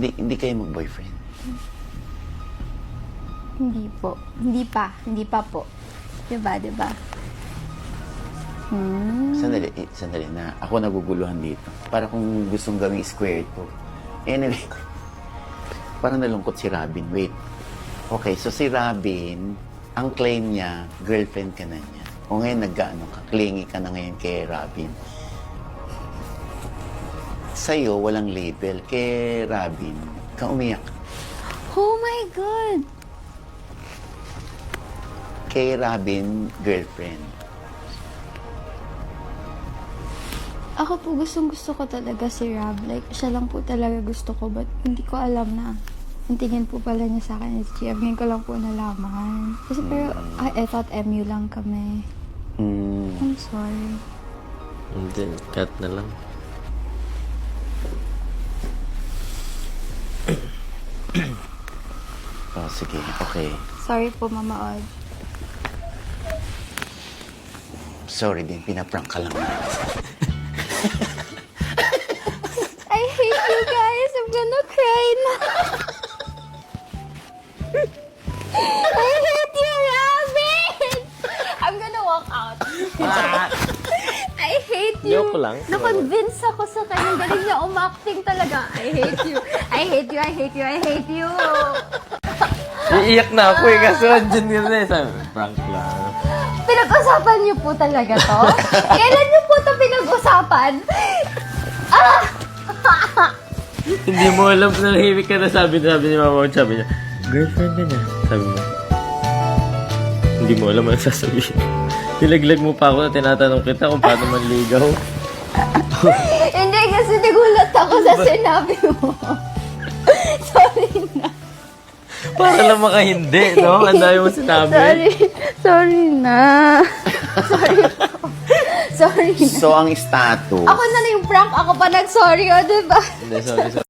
Hindi kayo mag-boyfriend? Hindi po. Hindi pa po. Diba? Sandali na. Ako naguguluhan dito. Para kung gustong gawing square ito. Anyway, parang nalungkot si Robin. Wait. Okay, so si Robin, ang claim niya, girlfriend ka na niya. O ngayon nag-ano ka, clingy ka na ngayon kay Robin. Sa'yo, walang label. Kay Robin, ka umiyak. Oh my God! Kay Robin, girlfriend. Ako po gustong-gusto ko talaga si Rob. Like, siya lang po talaga gusto ko. But hindi ko alam na ang tingin po pala niya sa akin is GF. Ngayon ko lang po nalaman. Kasi pero, I thought MU lang kami. I'm sorry. Hindi, cut na lang. Oh, sige. Okay. Sorry po, Mama Od. Sorry din, pinaprank ka lang. I hate you guys. I'm gonna cry now. I hate you, Robin! I'm gonna walk out. I hate you. Joke lang. Na-convince ako sa kanya. Galing niya umacting talaga. I hate you. I hate you. I hate you. I hate you. Iiyak na ako eh, kaso andyan yun eh. Sabi, prank lang. Pinag-usapan niyo po talaga to? Kailan niyo po to pinag-usapan? Hindi mo alam na nahimik ka na sabi ni Mama, sabi niya, girlfriend ka niya. Sabi mo, hindi mo alam ang sasabihin. Nilaglag mo pa ako na tinatanong kita kung paano manligaw. Hindi, kasi nagulat ako sa sinabi mo. Sorry na. Para lang makahindi, no? Ang dami mo sinabi. Sorry na. Sorry na. So, ang status... Ako na yung prank. Ako pa nag-sorry, o, diba? Hindi, sorry.